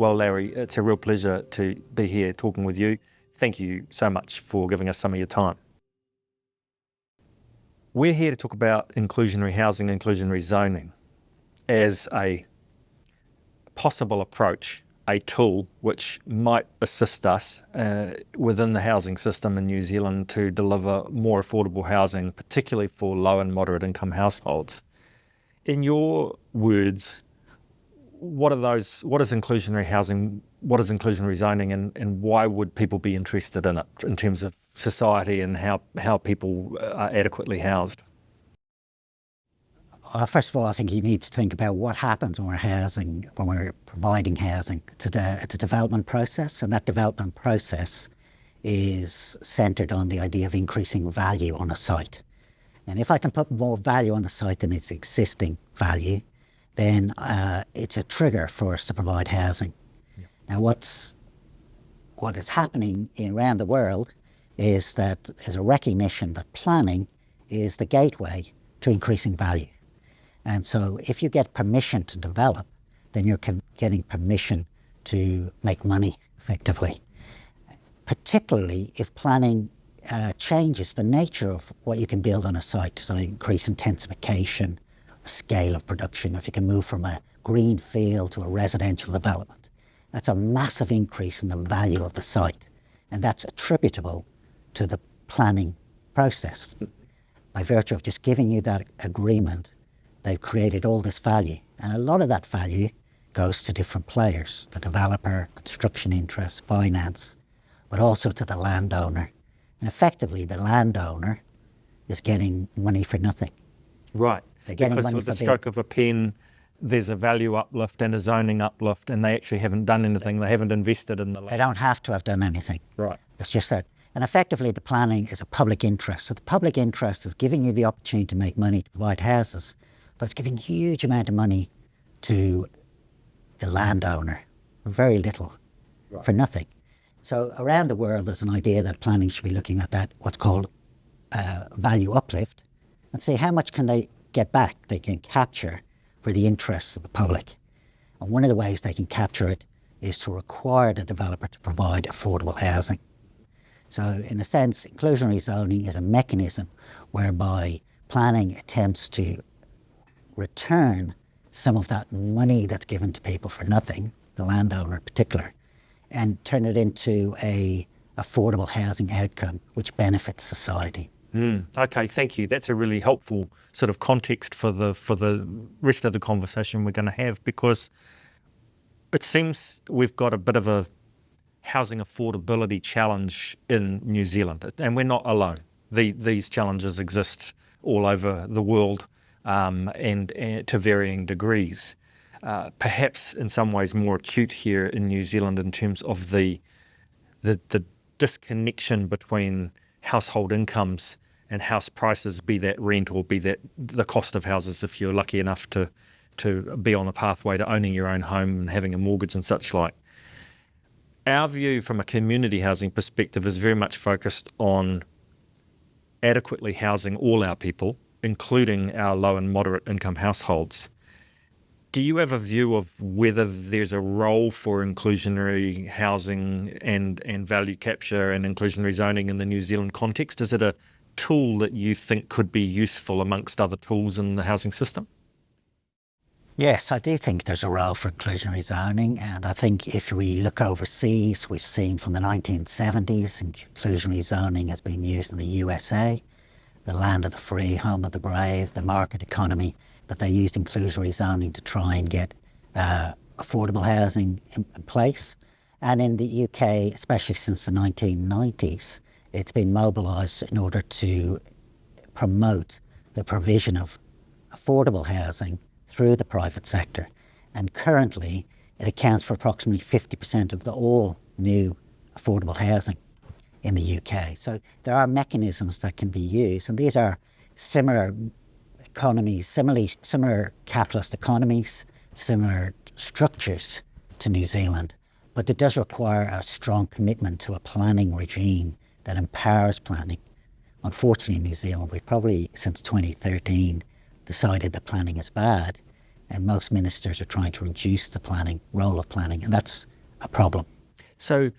Well, Larry, it's a real pleasure to be here talking with you. Thank you so much for giving us some of your time. We're here to talk about inclusionary housing, inclusionary zoning as a possible approach, a tool which might assist us within the housing system in New Zealand to deliver more affordable housing, particularly for low and moderate income households. In your words, what is inclusionary housing, what is inclusionary zoning, and why would people be interested in it in terms of society and how people are adequately housed? First of all, I think you need to think about what happens when we're providing housing. It's a development process, and that development process is centred on the idea of increasing value on a site. And if I can put more value on the site than its existing value, then it's a trigger for us to provide housing. Yeah. Now, what is happening around the world is that there's a recognition that planning is the gateway to increasing value. And so if you get permission to develop, then you're getting permission to make money effectively, particularly if planning changes the nature of what you can build on a site, so increase intensification, scale of production, if you can move from a green field to a residential development. That's a massive increase in the value of the site, and that's attributable to the planning process. By virtue of just giving you that agreement, they've created all this value, and a lot of that value goes to different players, the developer, construction interests, finance, but also to the landowner. And effectively, the landowner is getting money for nothing. Right. They're getting because money with the for stroke of a pen, there's a value uplift and a zoning uplift, and they actually haven't done anything. They haven't invested in the land. They don't have to have done anything. Right. It's just that. And effectively, the planning is a public interest. So the public interest is giving you the opportunity to make money to provide houses, but it's giving huge amount of money to the landowner, very little, right, for nothing. So around the world, there's an idea that planning should be looking at that, what's called value uplift, and see how much can they get back, they can capture for the interests of the public. And one of the ways they can capture it is to require the developer to provide affordable housing. So in a sense, inclusionary zoning is a mechanism whereby planning attempts to return some of that money that's given to people for nothing, the landowner in particular, and turn it into a affordable housing outcome which benefits society. Okay, thank you. That's a really helpful sort of context for the rest of the conversation we're going to have, because it seems we've got a bit of a housing affordability challenge in New Zealand, and we're not alone. These challenges exist all over the world, and to varying degrees. Perhaps in some ways more acute here in New Zealand in terms of the disconnection between household incomes and house prices, be that rent or be that the cost of houses if you're lucky enough to be on the pathway to owning your own home and having a mortgage and such like. Our view from a community housing perspective is very much focused on adequately housing all our people, including our low and moderate income households. Do you have a view of whether there's a role for inclusionary housing and value capture and inclusionary zoning in the New Zealand context? Is it a tool that you think could be useful amongst other tools in the housing system? Yes, I do think there's a role for inclusionary zoning, and I think if we look overseas, we've seen from the 1970s, inclusionary zoning has been used in the USA, the land of the free, home of the brave, the market economy, but they used inclusionary zoning to try and get affordable housing in place. And in the UK, especially since the 1990s, it's been mobilised in order to promote the provision of affordable housing through the private sector. And currently, it accounts for approximately 50% of all new affordable housing in the UK. So there are mechanisms that can be used, and these are similar economies, similar capitalist economies, similar structures to New Zealand, but it does require a strong commitment to a planning regime that empowers planning. Unfortunately, in New Zealand, we've probably, since 2013, decided that planning is bad, and most ministers are trying to reduce the role of planning, and that's a problem. So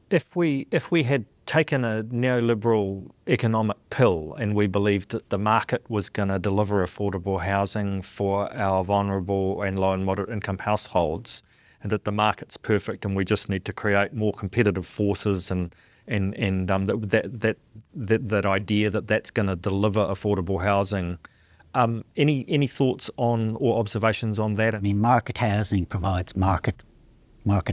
if we had taken a neoliberal economic pill and we believed that the market was going to deliver affordable housing for our vulnerable and low and moderate income households, and that the market's perfect and we just need to create more competitive forces and that idea that that's going to deliver affordable housing. Any thoughts on or observations on that? I mean, market housing provides market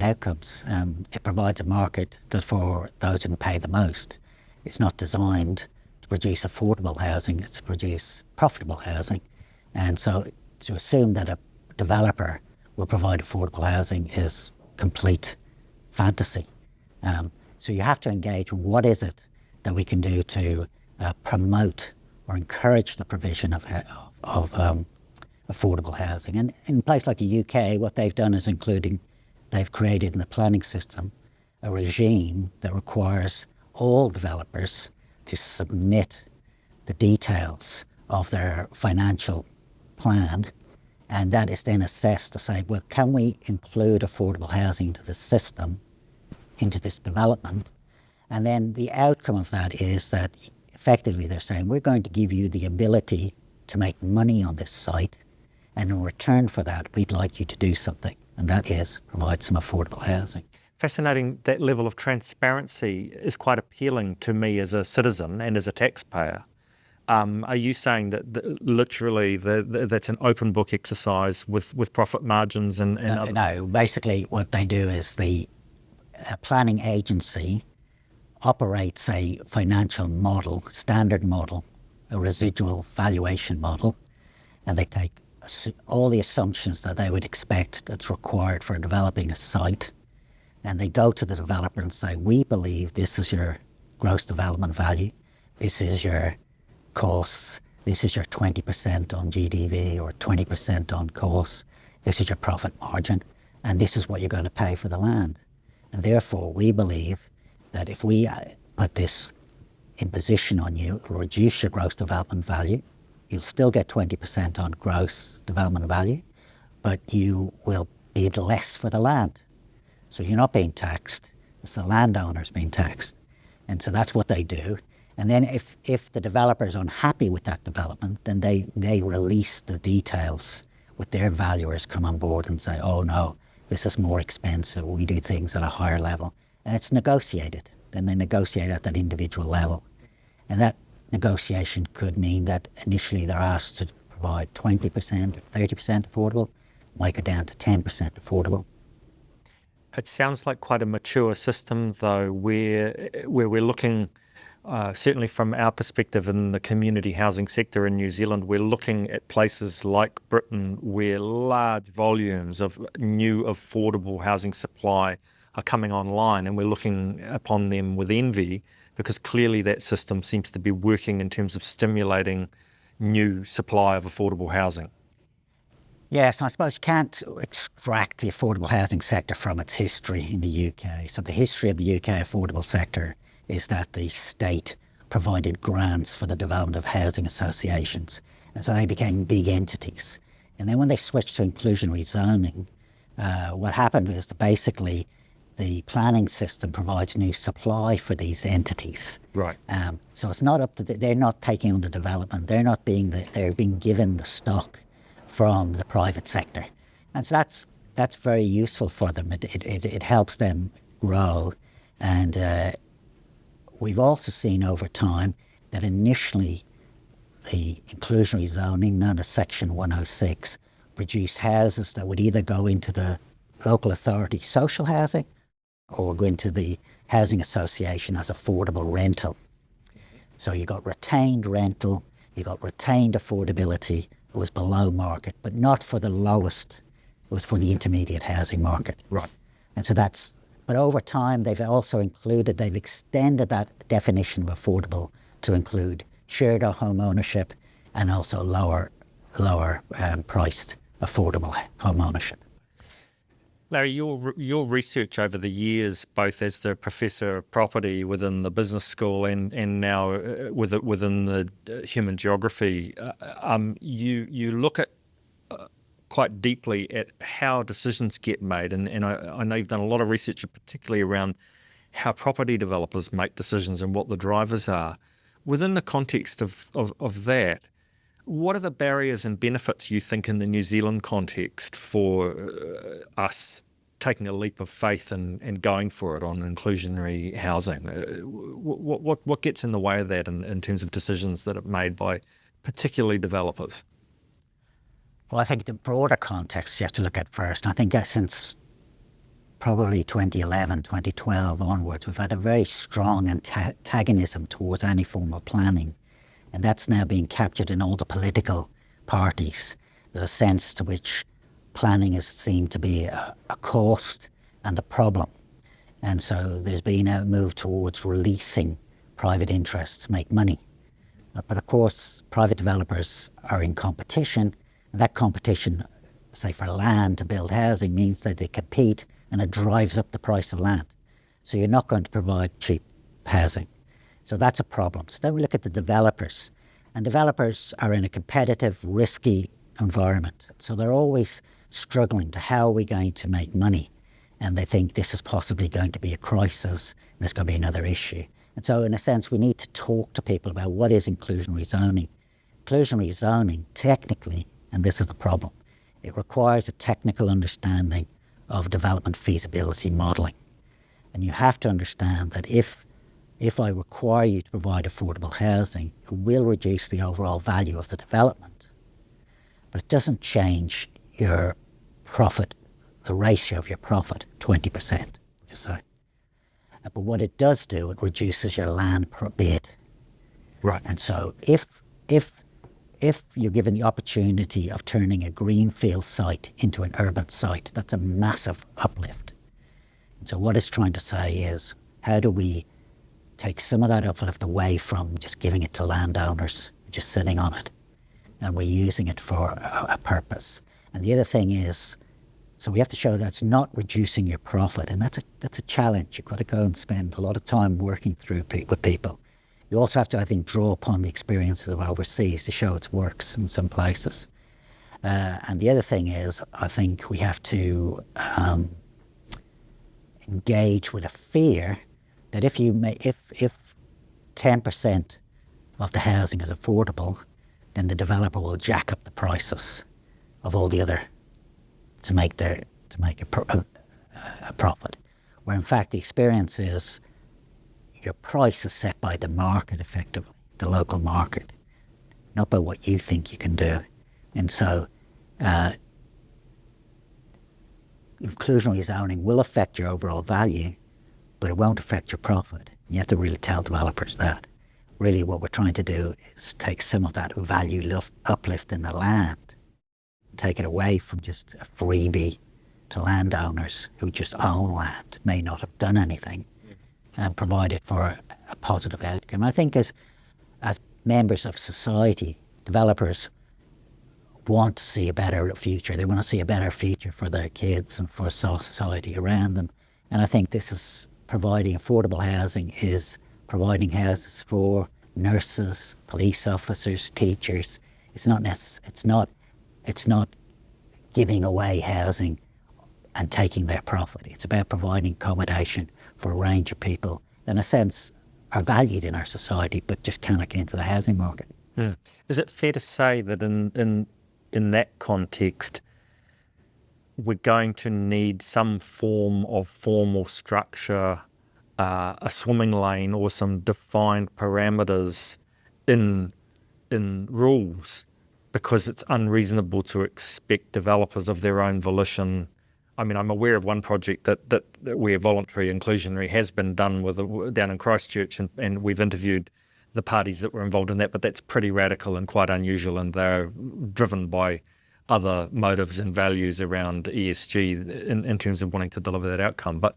outcomes. It provides a market for those who can pay the most. It's not designed to produce affordable housing, it's to produce profitable housing. And so to assume that a developer will provide affordable housing is complete fantasy. So you have to engage with what is it that we can do to promote or encourage the provision of affordable housing. And in a place like the UK, what they've done is they've created in the planning system a regime that requires all developers to submit the details of their financial plan, and that is then assessed to say, well, can we include affordable housing into the system, into this development? And then the outcome of that is that effectively they're saying, we're going to give you the ability to make money on this site, and in return for that, we'd like you to do something, and that is provide some affordable housing. Fascinating. That level of transparency is quite appealing to me as a citizen and as a taxpayer. Are you saying that literally that's an open book exercise with profit margins and other? No, basically what they do is the planning agency operates a financial model, standard model, a residual valuation model, and they take all the assumptions that they would expect that's required for developing a site, and they go to the developer and say, we believe this is your gross development value, this is your costs, this is your 20% on GDV or 20% on costs, this is your profit margin, and this is what you're going to pay for the land. And therefore, we believe that if we put this imposition on you, it'll reduce your gross development value. You'll still get 20% on gross development value, but you will pay less for the land. So you're not being taxed, it's the landowners being taxed. And so that's what they do. And then if the developer is unhappy with that development, then they release the details with their valuers, come on board and say, oh no, this is more expensive, we do things at a higher level. And it's negotiated. Then they negotiate at that individual level. And that negotiation could mean that initially they're asked to provide 20% or 30% affordable, might go down to 10% affordable. It sounds like quite a mature system, though, where we're looking, certainly from our perspective in the community housing sector in New Zealand, we're looking at places like Britain where large volumes of new affordable housing supply are coming online, and we're looking upon them with envy because clearly that system seems to be working in terms of stimulating new supply of affordable housing. Yes, and I suppose you can't extract the affordable housing sector from its history in the UK. So the history of the UK affordable sector is that the state provided grants for the development of housing associations. And so they became big entities. And then when they switched to inclusionary zoning, what happened was that basically the planning system provides new supply for these entities. Right. So it's not up to they're not taking on the development. They're being given the stock from the private sector, and so that's very useful for them. It helps them grow, and we've also seen over time that initially the inclusionary zoning, known as Section 106, produced houses that would either go into the local authority social housing or go into the housing association as affordable rental. So you got retained rental, you got retained affordability. It was below market, but not for the lowest. It was for the intermediate housing market. Right. And so but over time they've extended that definition of affordable to include shared home ownership and also lower priced affordable home ownership. Larry, your research over the years, both as the professor of property within the business school and now within the human geography, you look at quite deeply at how decisions get made. And I know you've done a lot of research, particularly around how property developers make decisions and what the drivers are. Within the context of that, what are the barriers and benefits you think in the New Zealand context for us taking a leap of faith and going for it on inclusionary housing? What gets in the way of that in terms of decisions that are made by particularly developers? Well, I think the broader context you have to look at first. I think since probably 2011, 2012 onwards, we've had a very strong antagonism towards any form of planning. And that's now being captured in all the political parties. There's a sense to which planning is seen to be a cost and a problem. And so there's been a move towards releasing private interests to make money. But of course, private developers are in competition, and that competition, say for land to build housing, means that they compete and it drives up the price of land. So you're not going to provide cheap housing. So that's a problem. So then we look at the developers, and developers are in a competitive, risky environment. So they're always struggling to how are we going to make money? And they think this is possibly going to be a crisis, and there's going to be another issue. And so in a sense, we need to talk to people about what is inclusionary zoning. Inclusionary zoning, technically, and this is the problem, it requires a technical understanding of development feasibility modelling. And you have to understand that if I require you to provide affordable housing, it will reduce the overall value of the development. But it doesn't change your profit, the ratio of your profit, 20%, you say. But what it does do, it reduces your land per bid. Right. And so if you're given the opportunity of turning a greenfield site into an urban site, that's a massive uplift. And so what it's trying to say is, how do we take some of that uplift away from just giving it to landowners, just sitting on it, and we're using it for a purpose. And the other thing is, so we have to show that it's not reducing your profit, and that's a challenge. You've got to go and spend a lot of time working through with people. You also have to, I think, draw upon the experiences of overseas to show it works in some places. And the other thing is, I think we have to engage with a fear that if 10% of the housing is affordable, then the developer will jack up the prices of all the other to make a profit. Where in fact the experience is your price is set by the market, effectively, the local market, not by what you think you can do. And so inclusionary zoning will affect your overall value, but it won't affect your profit. You have to really tell developers that. Really what we're trying to do is take some of that value uplift in the land, take it away from just a freebie to landowners who just own land, may not have done anything, and provide it for a positive outcome. I think as members of society, developers want to see a better future. They want to see a better future for their kids and for society around them. And I think this is providing affordable housing, is providing houses for nurses, police officers, teachers. It's not giving away housing and taking their profit. It's about providing accommodation for a range of people that in a sense are valued in our society but just cannot get into the housing market. Yeah. Is it fair to say that in that context we're going to need some form of formal structure, a swimming lane or some defined parameters in rules, because it's unreasonable to expect developers of their own volition? I mean, I'm aware of one project that where voluntary inclusionary has been done down in Christchurch, and we've interviewed the parties that were involved in that, but that's pretty radical and quite unusual, and they're driven by other motives and values around ESG in terms of wanting to deliver that outcome. But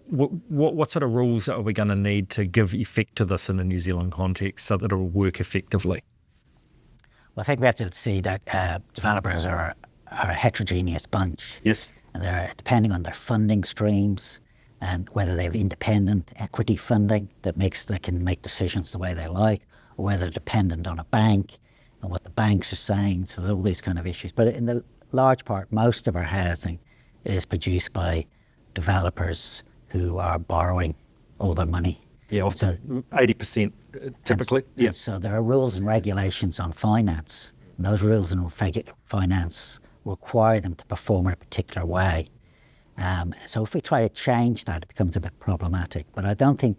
what sort of rules are we going to need to give effect to this in the New Zealand context so that it will work effectively? Well, I think we have to see that developers are a heterogeneous bunch. Yes. And they're depending on their funding streams and whether they have independent equity funding that they can make decisions the way they like, or whether they're dependent on a bank and what the banks are saying. So there's all these kind of issues. But in the large part, most of our housing is produced by developers who are borrowing all their money. Yeah, often 80% typically. And so there are rules and regulations on finance. And those rules and finance require them to perform in a particular way. So if we try to change that, it becomes a bit problematic. But I don't think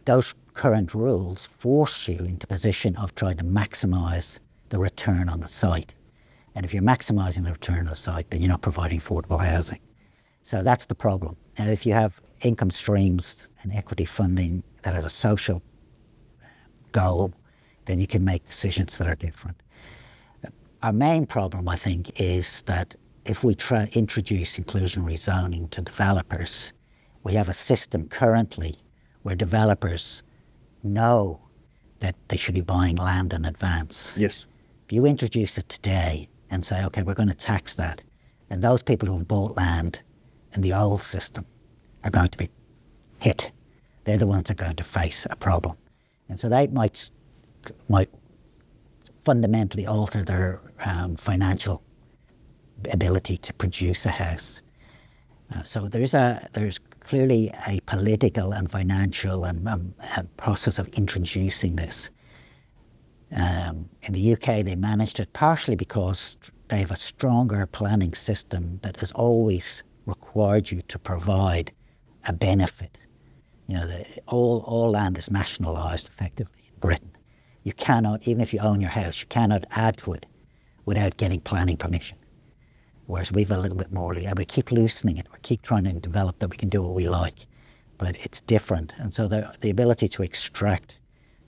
those current rules force you into a position of trying to maximise the return on the site. And if you're maximising the return on the site, then you're not providing affordable housing. So that's the problem. Now, if you have income streams and equity funding that has a social goal, then you can make decisions that are different. Our main problem, I think, is that if we try to introduce inclusionary zoning to developers, we have a system currently where developers know that they should be buying land in advance. Yes. If you introduce it today and say, okay, we're going to tax that, and those people who have bought land in the old system are going to be hit. They're the ones that are going to face a problem. And so they might fundamentally alter their financial ability to produce a house. So there's clearly a political and financial and process of introducing this. In the UK, they managed it partially because they have a stronger planning system that has always required you to provide a benefit. You know, all land is nationalised effectively in Britain. You cannot, even if you own your house, you cannot add to it without getting planning permission. Whereas we've a little bit more, and we keep loosening it. We keep trying to develop that we can do what we like, but it's different. And so the ability to extract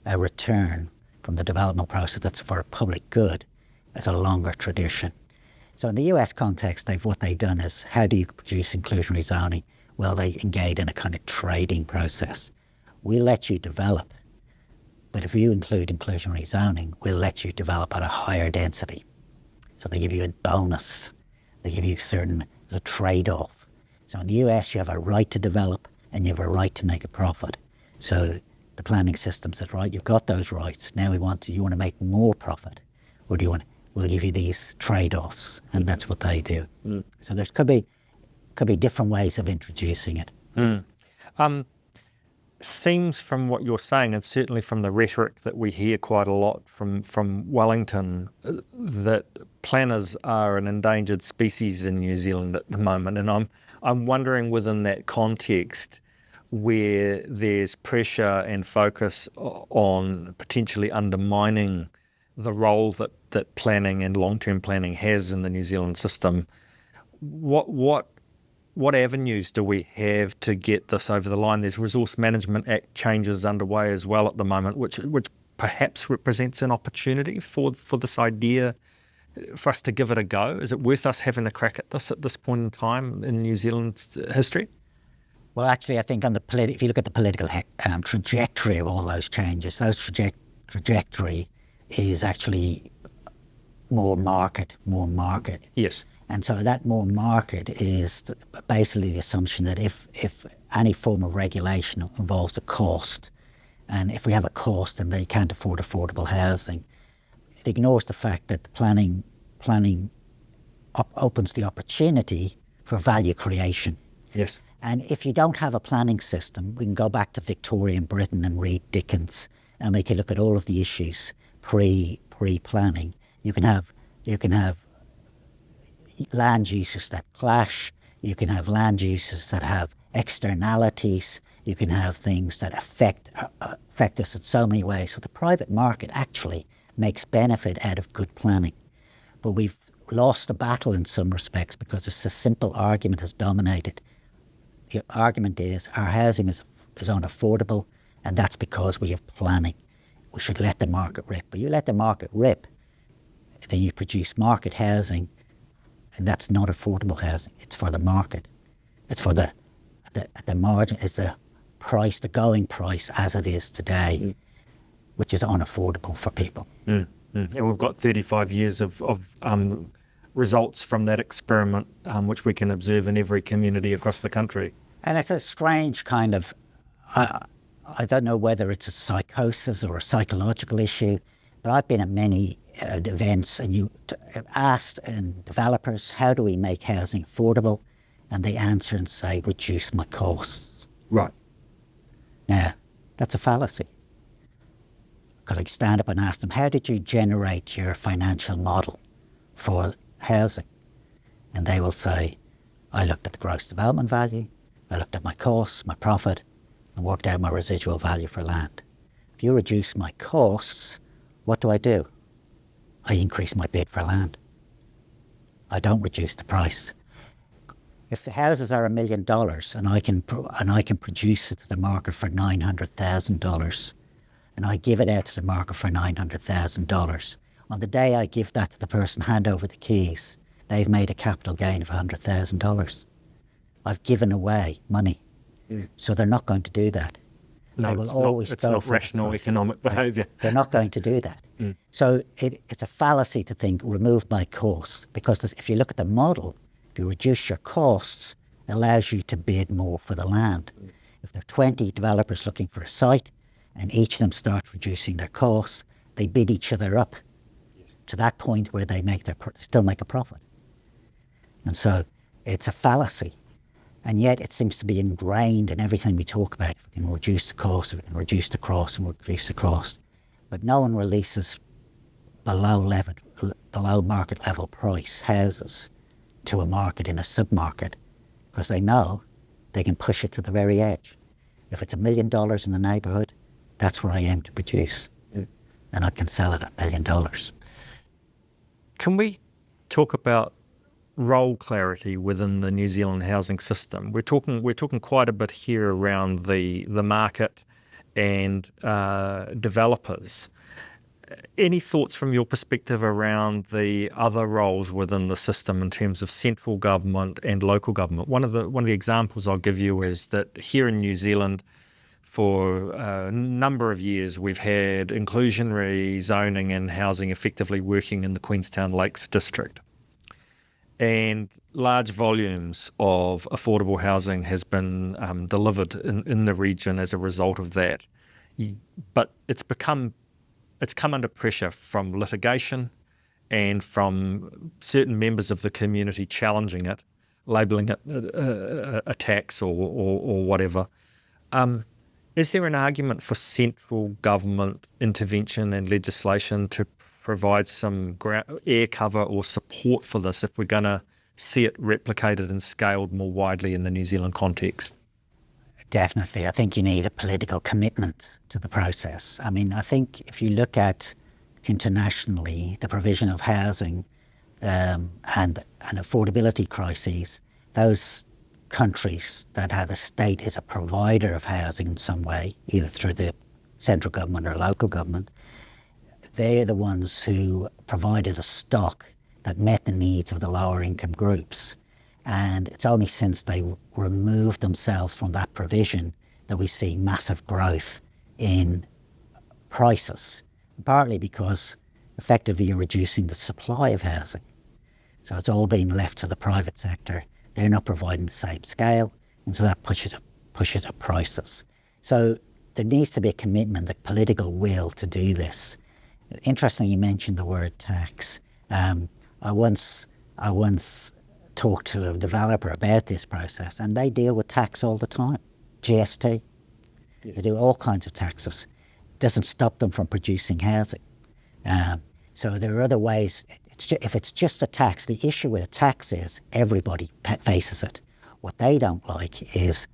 a return from the development process that's for a public good is a longer tradition. So in the US context, what they've done is, how do you produce inclusionary zoning? Well, they engage in a kind of trading process. We'll let you develop, but if you include inclusionary zoning, we'll let you develop at a higher density. So they give you a bonus. They give you there's a trade-off. So in the US, you have a right to develop and you have a right to make a profit. So the planning system said, right, you've got those rights. Now you want to make more profit, or we'll give you these trade-offs, and that's what they do. Mm. So there could be different ways of introducing it. Mm. Seems from what you're saying, and certainly from the rhetoric that we hear quite a lot from Wellington, that planners are an endangered species in New Zealand at the moment. And I'm wondering, within that context, where there's pressure and focus on potentially undermining the role that planning and long-term planning has in the New Zealand system, what avenues do we have to get this over the line? There's Resource Management Act changes underway as well at the moment, which perhaps represents an opportunity for this idea for us to give it a go. Is it worth us having a crack at this point in time in New Zealand's history? Well, actually, I think if you look at the political trajectory of all those changes, those trajectory is actually more market. Yes. And so that more market is basically the assumption that if any form of regulation involves a cost, and if we have a cost and they can't afford affordable housing, it ignores the fact that the planning opens the opportunity for value creation. Yes. And if you don't have a planning system, we can go back to Victorian Britain and read Dickens, and we can look at all of the issues pre-planning. You can have land uses that clash. You can have land uses that have externalities. You can have things that affect us in so many ways. So the private market actually makes benefit out of good planning. But we've lost the battle in some respects because it's a simple argument has dominated. The argument is our housing is unaffordable, and that's because we have planning. We should let the market rip. But you let the market rip, then you produce market housing, and that's not affordable housing. It's for the market. It's for the margin, it's the price, the going price as it is today, which is unaffordable for people. And we've got 35 years of results from that experiment, which we can observe in every community across the country. And it's a strange kind of, I don't know whether it's a psychosis or a psychological issue, but I've been at many events, and you asked developers, how do we make housing affordable? And they answer and say, reduce my costs. Right. Now, that's a fallacy. Because I stand up and ask them, how did you generate your financial model for housing? And they will say, I looked at the gross development value, I looked at my costs, my profit, and worked out my residual value for land. If you reduce my costs, what do? I increase my bid for land. I don't reduce the price. If the houses are $1 million and I can produce it to the market for $900,000, and I give it out to the market for $900,000, on the day I give that to the person, hand over the keys, they've made a capital gain of $100,000. I've given away money, so they're not going to do that. No, they will always it's go not for rational economic behaviour. They're not going to do that. So it's a fallacy to think remove my costs, because if you look at the model, if you reduce your costs, it allows you to bid more for the land. If there are 20 developers looking for a site and each of them starts reducing their costs, they bid each other up to that point where they still make a profit. And so it's a fallacy. And yet it seems to be ingrained in everything we talk about. If we can reduce the cost, if we can reduce the cost, and reduce the cost. But no one releases below market level price houses to a market in a sub-market, because they know they can push it to the very edge. If it's $1 million in the neighbourhood, that's where I aim to produce. And I can sell it at $1 million. Can we talk about role clarity within the New Zealand housing system? We're talking quite a bit here around the market and developers. Any thoughts from your perspective around the other roles within the system in terms of central government and local government? One of the examples I'll give you is that here in New Zealand, for a number of years, we've had inclusionary zoning and housing effectively working in the Queenstown Lakes district. And large volumes of affordable housing has been delivered in the region as a result of that. But it's come under pressure from litigation and from certain members of the community challenging it, labelling it a tax or whatever. Is there an argument for central government intervention and legislation to provide some air cover or support for this if we're going to see it replicated and scaled more widely in the New Zealand context? Definitely. I think you need a political commitment to the process. I mean, I think if you look at internationally the provision of housing and affordability crises, those countries that have the state as a provider of housing in some way, either through the central government or local government, they're the ones who provided a stock that met the needs of the lower income groups. And it's only since they removed themselves from that provision that we see massive growth in prices, partly because effectively you're reducing the supply of housing. So it's all being left to the private sector. They're not providing the same scale, and so that pushes up prices. So there needs to be a commitment, a political will to do this. Interestingly, you mentioned the word tax. I once talked to a developer about this process, and they deal with tax all the time. GST. Yes. They do all kinds of taxes. It doesn't stop them from producing housing. So there are other ways. If it's just a tax, the issue with a tax is everybody faces it. What they don't like is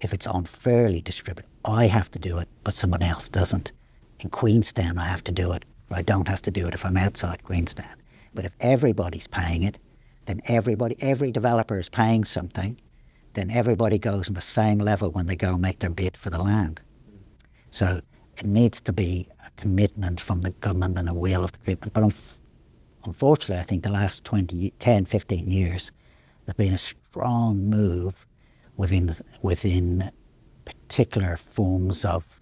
if it's unfairly distributed. I have to do it, but someone else doesn't. In Queenstown, I have to do it, but I don't have to do it if I'm outside Queenstown. But if everybody's paying it, then every developer is paying something, then everybody goes on the same level when they go and make their bid for the land. So it needs to be a commitment from the government and a will of the government. But unfortunately, I think the last 10, 15 years, there's been a strong move within particular forms of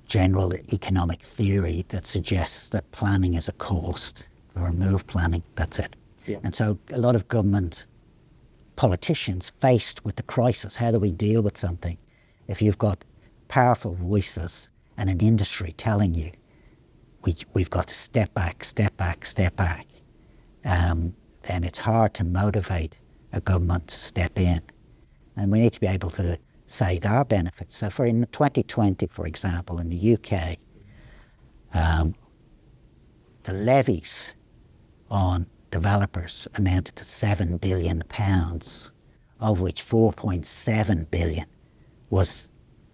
general economic theory that suggests that planning is a cost. If we remove planning, that's it. Yeah. And so a lot of government politicians faced with the crisis, how do we deal with something? If you've got powerful voices and an industry telling you, we've got to step back, then it's hard to motivate a government to step in. And we need to be able to say there are benefits. So for in 2020, for example, in the UK, the levies on developers amounted to £7 billion, of which 4.7 billion was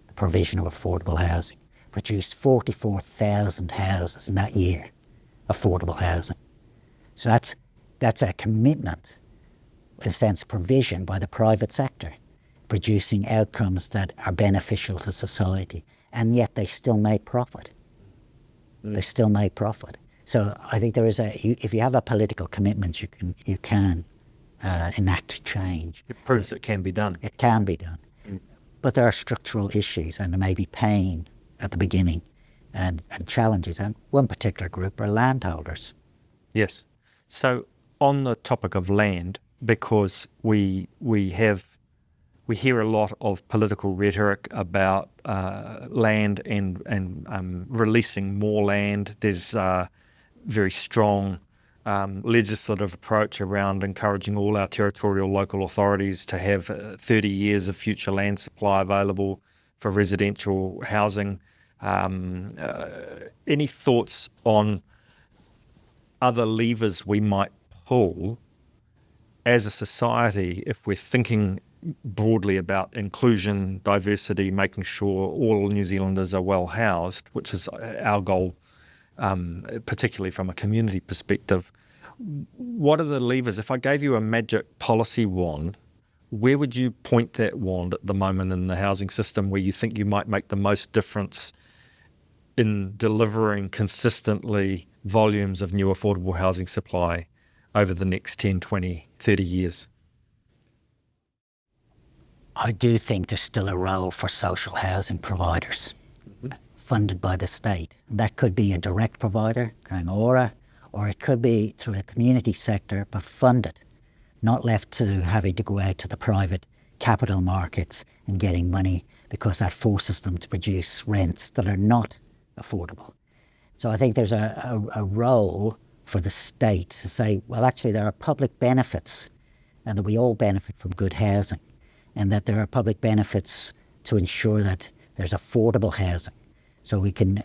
the provision of affordable housing. Produced 44,000 houses in that year, affordable housing. So that's a commitment, in a sense, provision by the private sector, producing outcomes that are beneficial to society, and yet they still made profit. They still made profit. So I think there is if you have a political commitment, you can enact change. It proves it can be done. It can be done. But there are structural issues, and there may be pain at the beginning and challenges. And one particular group are landholders. Yes. So on the topic of land, because we hear a lot of political rhetoric about land and releasing more land. There's a very strong legislative approach around encouraging all our territorial local authorities to have 30 years of future land supply available for residential housing. Any thoughts on other levers we might pull as a society if we're thinking broadly about inclusion, diversity, making sure all New Zealanders are well housed, which is our goal, particularly from a community perspective? What are the levers? If I gave you a magic policy wand, where would you point that wand at the moment in the housing system where you think you might make the most difference in delivering consistently volumes of new affordable housing supply over the next 10, 20, 30 years? I do think there's still a role for social housing providers funded by the state. That could be a direct provider, kind of Aura, or it could be through the community sector, but funded, not left to having to go out to the private capital markets and getting money, because that forces them to produce rents that are not affordable. So I think there's a role for the state to say, well, actually there are public benefits and that we all benefit from good housing, and that there are public benefits to ensure that there's affordable housing. So we can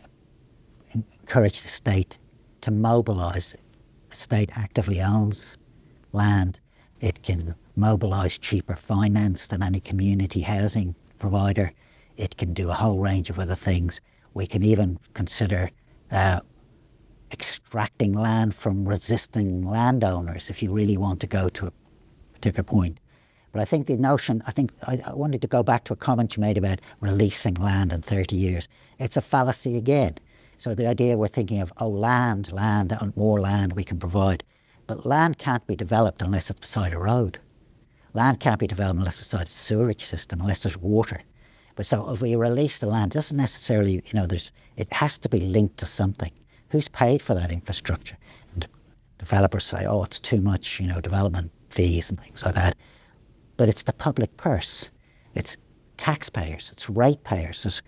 encourage the state to mobilise. The state actively owns land. It can mobilise cheaper finance than any community housing provider. It can do a whole range of other things. We can even consider extracting land from resisting landowners if you really want to go to a particular point. But I think the notion, I wanted to go back to a comment you made about releasing land in 30 years. It's a fallacy again. So the idea we're thinking of, land, and more land we can provide. But land can't be developed unless it's beside a road. Land can't be developed unless it's beside a sewerage system, unless there's water. But so if we release the land, it doesn't necessarily, it has to be linked to something. Who's paid for that infrastructure? And developers say, it's too much, development fees and things like that. But it's the public purse. It's taxpayers, it's ratepayers. There's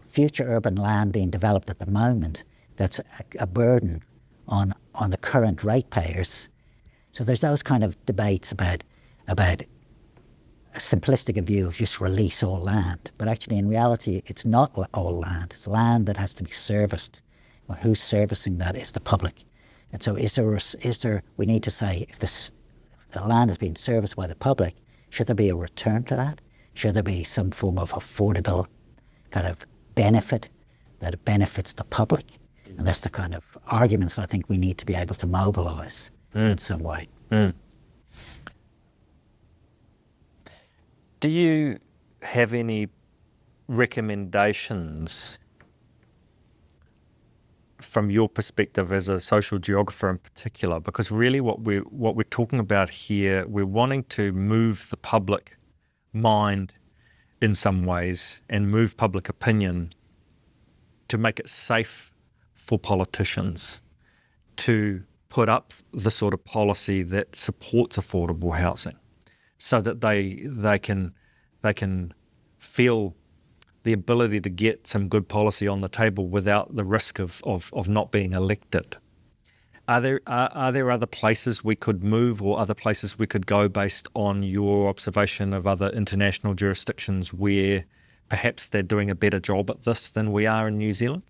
future urban land being developed at the moment that's a burden on the current ratepayers. So there's those kind of debates about a simplistic view of just release all land. But actually, in reality, it's not all land. It's land that has to be serviced. Well, who's servicing that is the public. And so we need to say, if the land is being serviced by the public, should there be a return to that? Should there be some form of affordable kind of benefit that it benefits the public? And that's the kind of arguments I think we need to be able to mobilise in some way. Do you have any recommendations from your perspective as a social geographer in particular? Because really what we're talking about here, we're wanting to move the public mind in some ways and move public opinion to make it safe for politicians to put up the sort of policy that supports affordable housing, so that they can feel the ability to get some good policy on the table without the risk of not being elected. Are there other places we could move or other places we could go based on your observation of other international jurisdictions where perhaps they're doing a better job at this than we are in New Zealand?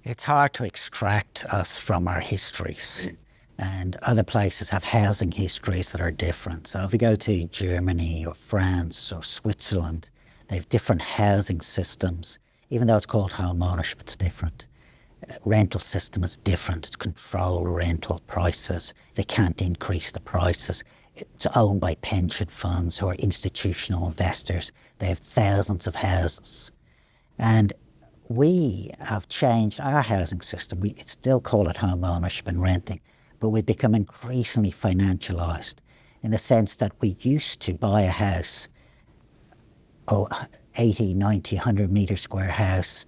It's hard to extract us from our histories. And other places have housing histories that are different. So if we go to Germany or France or Switzerland, they have different housing systems. Even though it's called home ownership, it's different. Rental system is different. It's controlled rental prices. They can't increase the prices. It's owned by pension funds who are institutional investors. They have thousands of houses. And we have changed our housing system. We still call it home ownership and renting, but we've become increasingly financialised in the sense that we used to buy a house, 80, 90, 100 metre square house,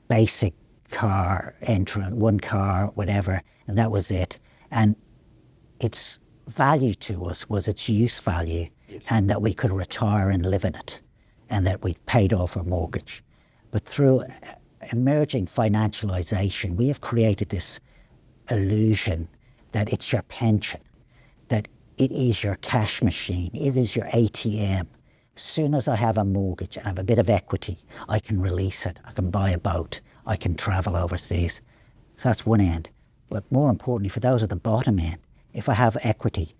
basic car, entrance, one car, whatever, and that was it. And its value to us was its use value, and that we could retire and live in it, and that we paid off our mortgage. But through emerging financialisation, we have created this illusion that it's your pension, that it is your cash machine, it is your ATM. As soon as I have a mortgage and I have a bit of equity, I can release it, I can buy a boat, I can travel overseas. So that's one end. But more importantly, for those at the bottom end, if I have equity,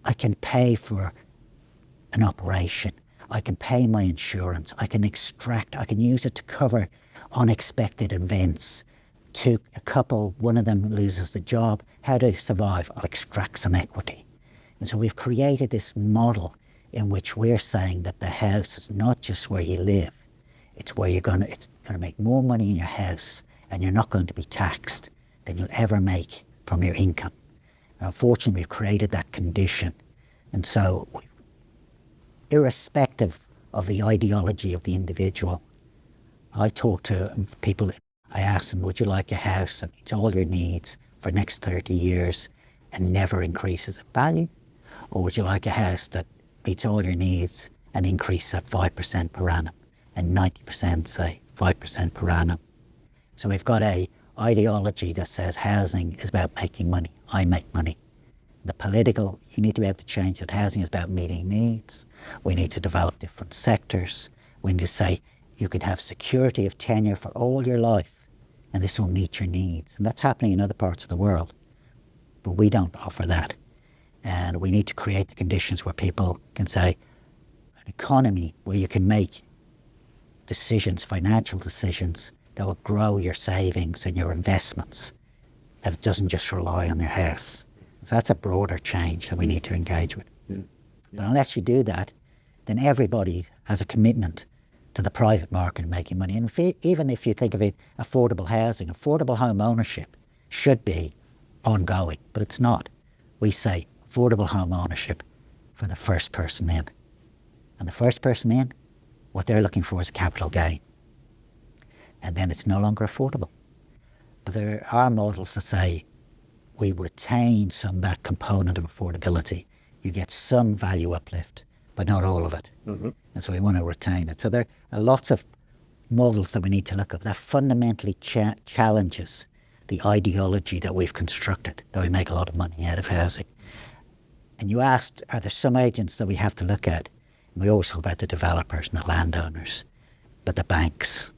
I can pay for an operation, I can pay my insurance, I can use it to cover unexpected events. To a couple, one of them loses the job, how do they survive? I'll extract some equity. And so we've created this model in which we're saying that the house is not just where you live, it's where it's going to make more money in your house, and you're not going to be taxed than you'll ever make from your income. Now, unfortunately, we've created that condition. And so, irrespective of the ideology of the individual, I talk to people, I ask them, would you like a house that meets all your needs for the next 30 years and never increases in value? Or would you like a house that meets all your needs and increases at 5% per annum, and 90% say 5% per annum? So we've got a ideology that says housing is about making money. I make money. The political, you need to be able to change that housing is about meeting needs. We need to develop different sectors. We need to say you can have security of tenure for all your life, and this will meet your needs. And that's happening in other parts of the world, but we don't offer that. And we need to create the conditions where people can say, an economy where you can make decisions, financial decisions, that will grow your savings and your investments, that it doesn't just rely on your house. So that's a broader change that we need to engage with. Yeah. But unless you do that, then everybody has a commitment to the private market making money. And even if you think of it, affordable housing, affordable home ownership should be ongoing, but it's not. We say affordable home ownership for the first person in. And the first person in, what they're looking for is a capital gain. And then it's no longer affordable. But there are models that say we retain some of that component of affordability. You get some value uplift, but not all of it. Mm-hmm. And so we want to retain it. So there are lots of models that we need to look at that fundamentally challenges the ideology that we've constructed, that we make a lot of money out of housing. And you asked, are there some agents that we have to look at? And we always talk about the developers and the landowners, but the banks,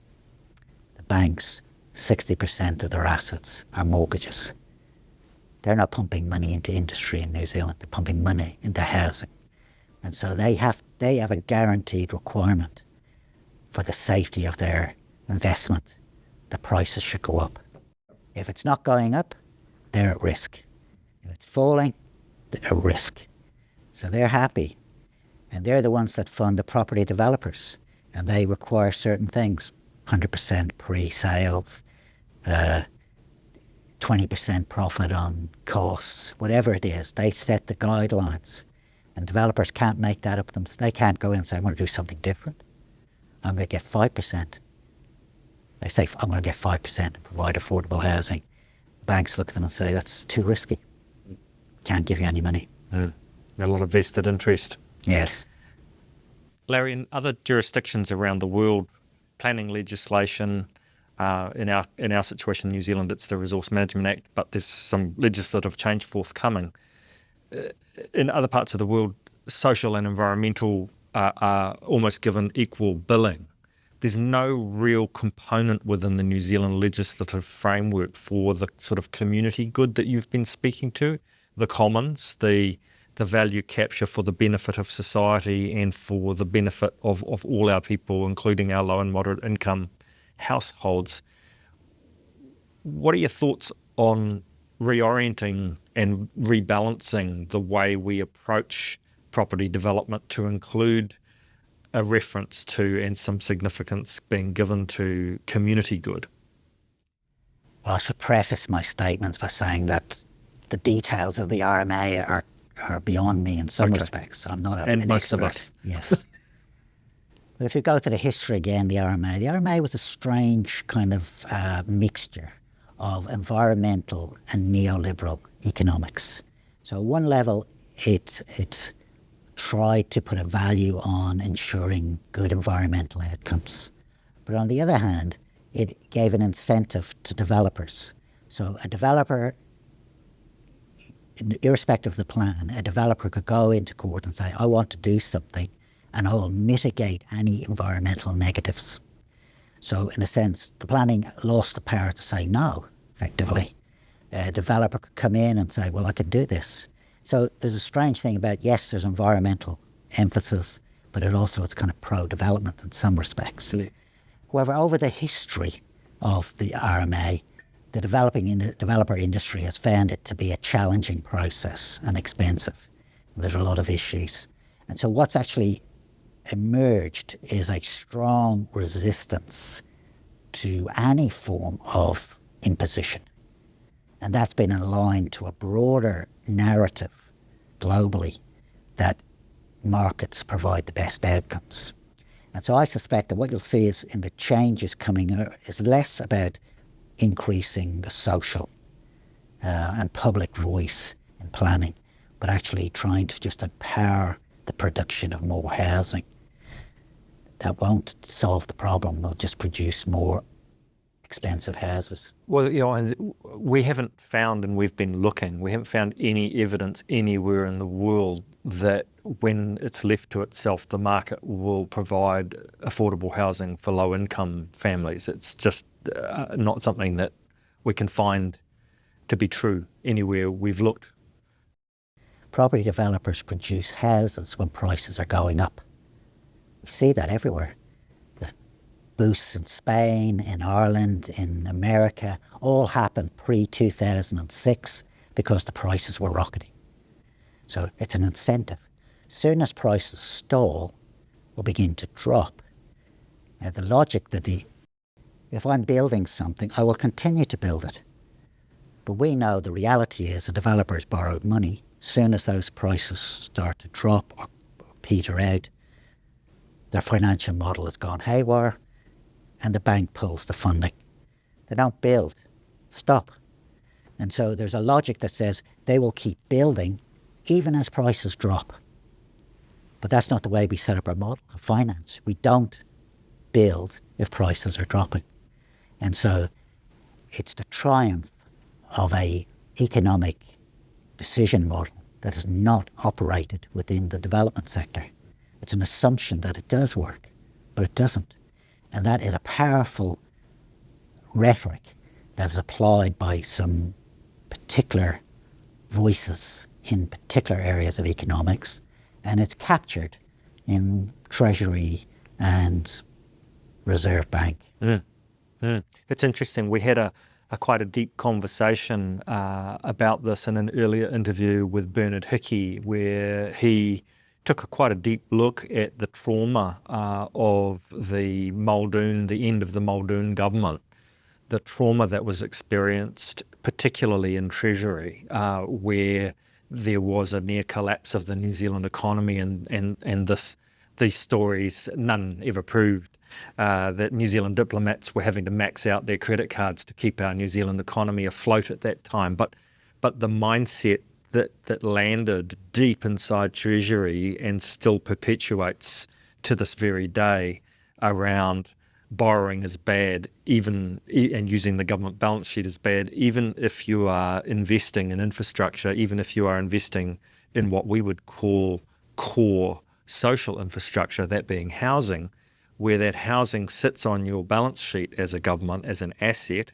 60% of their assets are mortgages. They're not pumping money into industry in New Zealand, they're pumping money into housing. And so they have a guaranteed requirement for the safety of their investment. The prices should go up. If it's not going up, they're at risk. If it's falling, they're at risk. So they're happy. And they're the ones that fund the property developers. And they require certain things, 100% pre-sales, 20% profit on costs, whatever it is. They set the guidelines. And developers can't make that up themselves. They can't go in and say, I'm going to do something different. I'm going to get 5%. They say, I'm going to get 5% and provide affordable housing. Banks look at them and say, that's too risky. Can't give you any money. A lot of vested interest. Yes. Larry, in other jurisdictions around the world, planning legislation, in our situation in New Zealand, it's the Resource Management Act, but there's some legislative change forthcoming. In other parts of the world, social and environmental are almost given equal billing. There's no real component within the New Zealand legislative framework for the sort of community good that you've been speaking to, the commons, the value capture for the benefit of society and for the benefit of all our people, including our low and moderate income households. What are your thoughts on reorienting and rebalancing the way we approach property development to include a reference to and some significance being given to community good? Well, I should preface my statements by saying that the details of the RMA are beyond me in some respects. I'm not an most expert. of us. Yes. But if you go to the history again, the RMA was a strange kind of mixture of environmental and neoliberal economics. So at one level, it's tried to put a value on ensuring good environmental outcomes. But on the other hand, it gave an incentive to developers. So a developer, irrespective of the plan, a developer could go into court and say, I want to do something and I will mitigate any environmental negatives. So in a sense, the planning lost the power to say no, effectively. A developer could come in and say, well, I can do this. So there's a strange thing about, yes, there's environmental emphasis, but it's kind of pro-development in some respects. Yeah. However, over the history of the RMA, the developer industry has found it to be a challenging process and expensive. There's a lot of issues. And so what's actually emerged is a strong resistance to any form of imposition. And that's been aligned to a broader narrative globally that markets provide the best outcomes. And so I suspect that what you'll see is in the changes coming is less about increasing the social and public voice in planning, but actually trying to just empower the production of more housing. That won't solve the problem, will just produce more expensive houses. Well, and we haven't found, and we've been looking, we haven't found any evidence anywhere in the world that when it's left to itself, the market will provide affordable housing for low-income families. It's just not something that we can find to be true anywhere we've looked. Property developers produce houses when prices are going up. We see that everywhere. The boosts in Spain, in Ireland, in America, all happened pre-2006 because the prices were rocketing. So it's an incentive. Soon as prices stall or begin to drop, now the logic that if I'm building something, I will continue to build it. But we know the reality is a developer's borrowed money. Soon as those prices start to drop or peter out, their financial model has gone haywire and the bank pulls the funding. They don't build. Stop. And so there's a logic that says they will keep building even as prices drop. But that's not the way we set up our model of finance. We don't build if prices are dropping. And so it's the triumph of a economic decision model that is not operated within the development sector. It's an assumption that it does work, but it doesn't. And that is a powerful rhetoric that is applied by some particular voices in particular areas of economics, and it's captured in Treasury and Reserve Bank. It's interesting. We had a quite a deep conversation about this in an earlier interview with Bernard Hickey, where he took quite a deep look at the trauma of the Muldoon, the end of the Muldoon government, the trauma that was experienced, particularly in Treasury, where there was a near collapse of the New Zealand economy, and these stories, none ever proved that New Zealand diplomats were having to max out their credit cards to keep our New Zealand economy afloat at that time. But the mindset that landed deep inside Treasury and still perpetuates to this very day around borrowing is bad, and using the government balance sheet is bad, even if you are investing in infrastructure, even if you are investing in what we would call core social infrastructure, that being housing, where that housing sits on your balance sheet as a government, as an asset.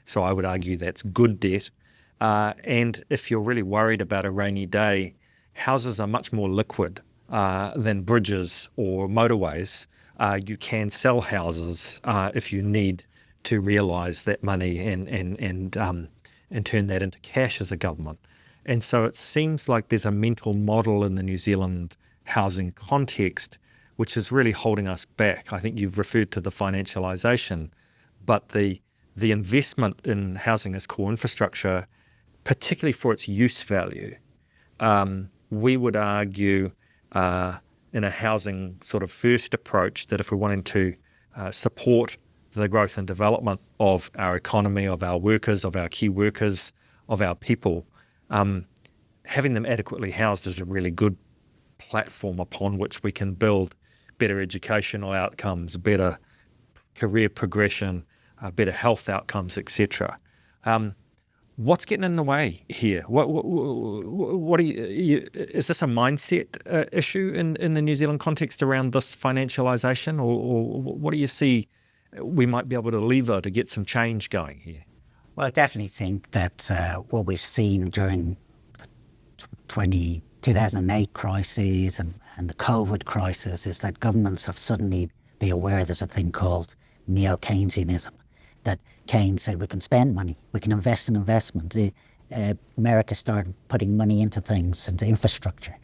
So I would argue that's good debt. And if you're really worried about a rainy day, houses are much more liquid than bridges or motorways. You can sell houses if you need to realise that money and turn that into cash as a government. And so it seems like there's a mental model in the New Zealand housing context which is really holding us back. I think you've referred to the financialisation, but the investment in housing as core infrastructure, particularly for its use value, we would argue in a housing sort of first approach that if we're wanting to support the growth and development of our economy, of our workers, of our key workers, of our people, having them adequately housed is a really good platform upon which we can build better educational outcomes, better career progression, better health outcomes, etc. What's getting in the way here? What is this a mindset issue in the New Zealand context around this financialisation, or what do you see we might be able to lever to get some change going here? Well, I definitely think that what we've seen during the 2008 crisis and the COVID crisis is that governments have suddenly be aware there's a thing called neo-Keynesianism, that Keynes said we can spend money, we can invest in investment. America started putting money into things, into infrastructure.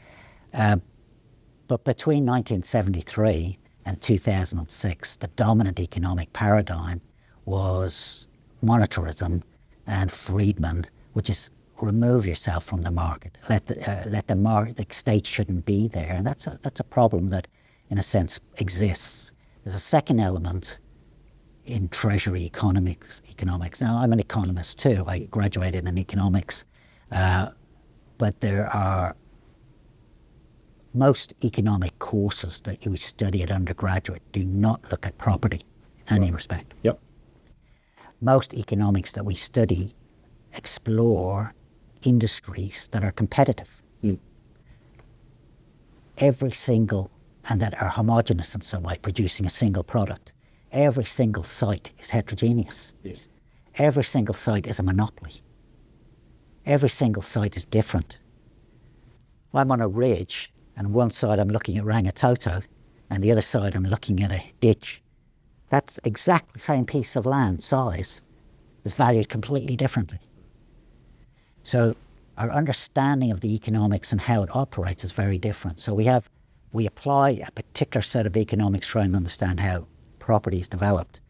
But between 1973 and 2006, the dominant economic paradigm was monetarism and Friedman, which is remove yourself from the market. Let the market, the state shouldn't be there, and that's a problem that, in a sense, exists. There's a second element in treasury economics. Now, I'm an economist too. I graduated in economics, but there are most economic courses that you study at undergraduate do not look at property in any respect. Yep. Most economics that we study explore industries that are competitive. Every single, and that are homogenous in some way, producing a single product. Every single site is heterogeneous. Yes. Every single site is a monopoly. Every single site is different. I'm on a ridge, and on one side I'm looking at Rangitoto, and the other side I'm looking at a ditch. That's exactly the same piece of land, size, is valued completely differently. So our understanding of the economics and how it operates is very different. So we apply a particular set of economics trying to understand how property is developed.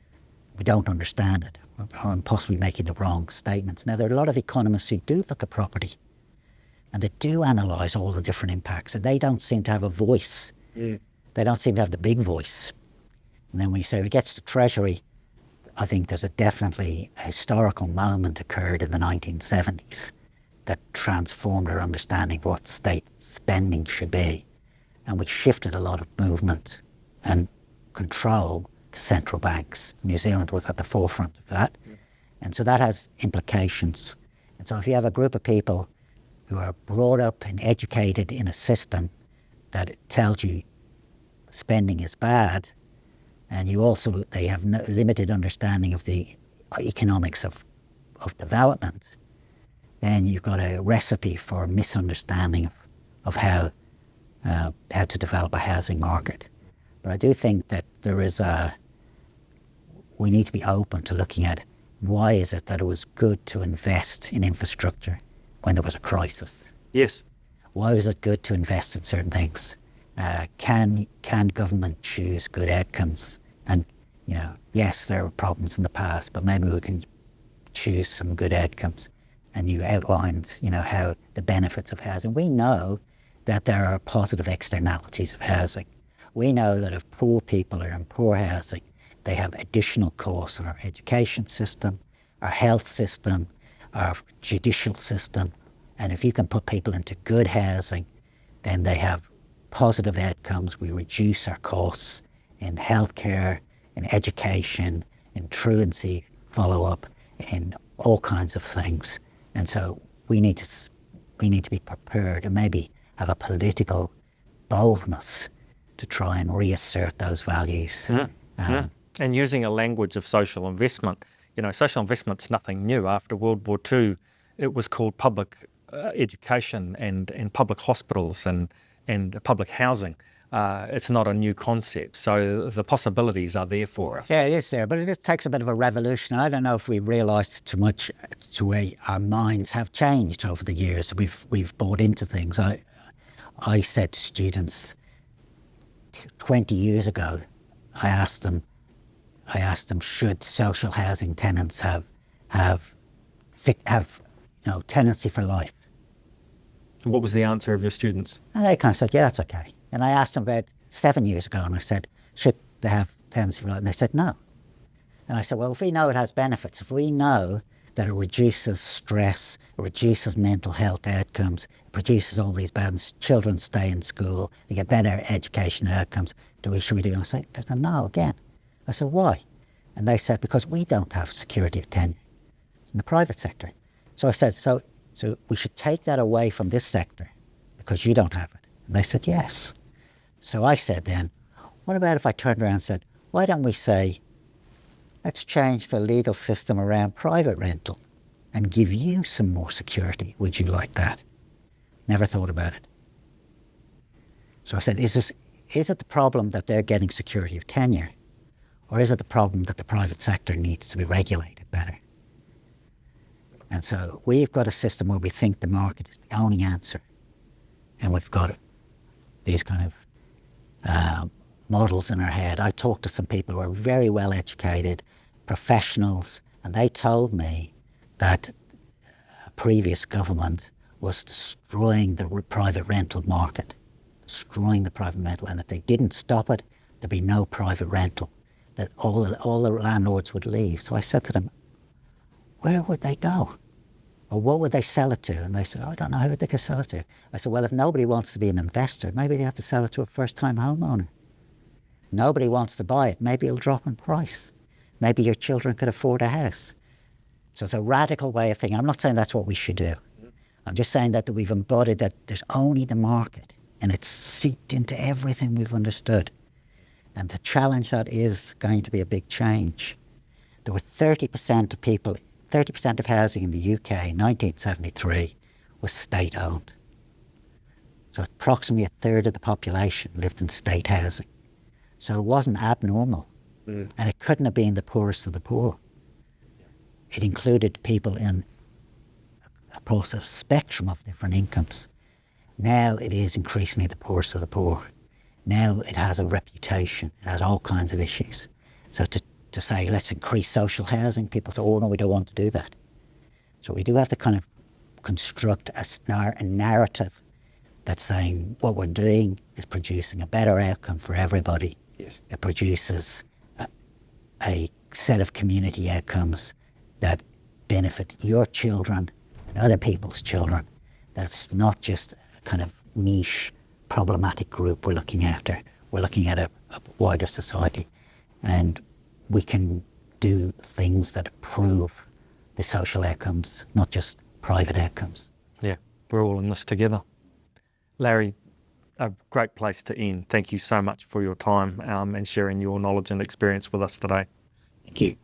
We don't understand it. I'm possibly making the wrong statements. Now, there are a lot of economists who do look at property and they do analyse all the different impacts, and they don't seem to have a voice. They don't seem to have the big voice. And then when you say it gets to Treasury, I think there's definitely a historical moment occurred in the 1970s that transformed our understanding of what state spending should be. And we shifted a lot of movement and control to central banks. New Zealand was at the forefront of that. And so that has implications. And so if you have a group of people who are brought up and educated in a system that tells you spending is bad, and they have no limited understanding of the economics of development, then you've got a recipe for misunderstanding of how to develop a housing market. But I do think that we need to be open to looking at why is it that it was good to invest in infrastructure when there was a crisis? Yes. Why was it good to invest in certain things? Can government choose good outcomes? And, yes, there were problems in the past, but maybe we can choose some good outcomes. And you outlined, how the benefits of housing. We know that there are positive externalities of housing. We know that if poor people are in poor housing, they have additional costs in our education system, our health system, our judicial system. And if you can put people into good housing, then they have positive outcomes, we reduce our costs in healthcare, in education, in truancy follow-up, in all kinds of things. And so we need to be prepared and maybe have a political boldness to try and reassert those values. And using a language of social investment. Social investment's nothing new. After World War II, it was called public education and public hospitals and public housing. It's not a new concept. So the possibilities are there for us. Yeah, it is there, but it takes a bit of a revolution. I don't know if we've realised too much the way our minds have changed over the years. We've bought into things. I said to students 20 years ago, I asked them, should social housing tenants have tenancy for life? What was the answer of your students? And they kind of said, yeah, that's okay. And I asked them about 7 years ago, and I said, should they have tenancy for life? And they said no. And I said, well, if we know it has benefits, if we know that it reduces stress, it reduces mental health outcomes, it produces all these bad children stay in school, they get better education outcomes, should we do it? And I said, no, again. I said, why? And they said, because we don't have security of tenure in the private sector. So I said, so we should take that away from this sector because you don't have it. And they said, yes. So I said then, what about if I turned around and said, why don't we say, let's change the legal system around private rental and give you some more security. Would you like that? Never thought about it. So I said, is it the problem that they're getting security of tenure? Or is it the problem that the private sector needs to be regulated better? And so we've got a system where we think the market is the only answer. And we've got these kind of models in our head. I talked to some people who are very well educated, professionals, and they told me that a previous government was destroying the private rental market, destroying the private rental, and if they didn't stop it, there'd be no private rental, that all the landlords would leave. So I said to them, where would they go? Or what would they sell it to? And they said, I don't know who they could sell it to. I said, well, if nobody wants to be an investor, maybe they have to sell it to a first-time homeowner. Nobody wants to buy it, maybe it'll drop in price. Maybe your children could afford a house. So it's a radical way of thinking. I'm not saying that's what we should do. I'm just saying that we've embodied that there's only the market, and it's seeped into everything we've understood. And the challenge that is going to be a big change. There were 30% of people, 30% of housing in the UK in 1973 was state-owned. So approximately a third of the population lived in state housing. So it wasn't abnormal. And it couldn't have been the poorest of the poor. It included people in a spectrum of different incomes. Now it is increasingly the poorest of the poor. Now it has a reputation, it has all kinds of issues. So to say, let's increase social housing, people say, oh no, we don't want to do that. So we do have to kind of construct a narrative that's saying what we're doing is producing a better outcome for everybody. Yes. It produces a set of community outcomes that benefit your children and other people's children. That's not just a kind of niche problematic group we're looking after. We're looking at a wider society, and we can do things that improve the social outcomes, not just private outcomes. Yeah, we're all in this together. Larry, a great place to end. Thank you so much for your time and sharing your knowledge and experience with us today. Thank you.